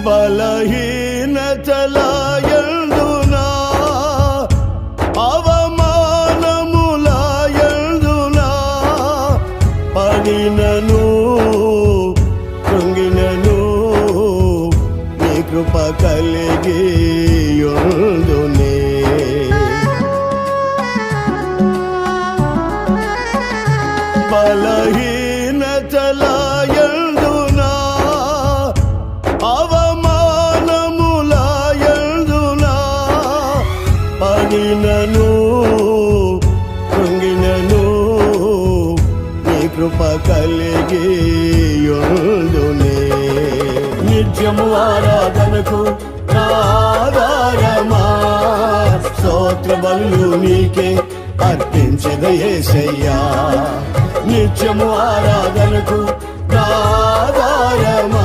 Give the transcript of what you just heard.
బలహీనతల యందున అవమానముల యందున పడినను కృంగినను నీ కృప కలిగి యుందునే బలహీనతల యందున అవమానముల యందున పడినను కృంగినను నీ కృప కలిగి యుందునే నిత్యము ఆరాధనకు ఆధారమా స్తోత్ర బలులు నీకే అర్పించద యేసయ్యా నిత్యము ఆరాధనకు ఆధారమా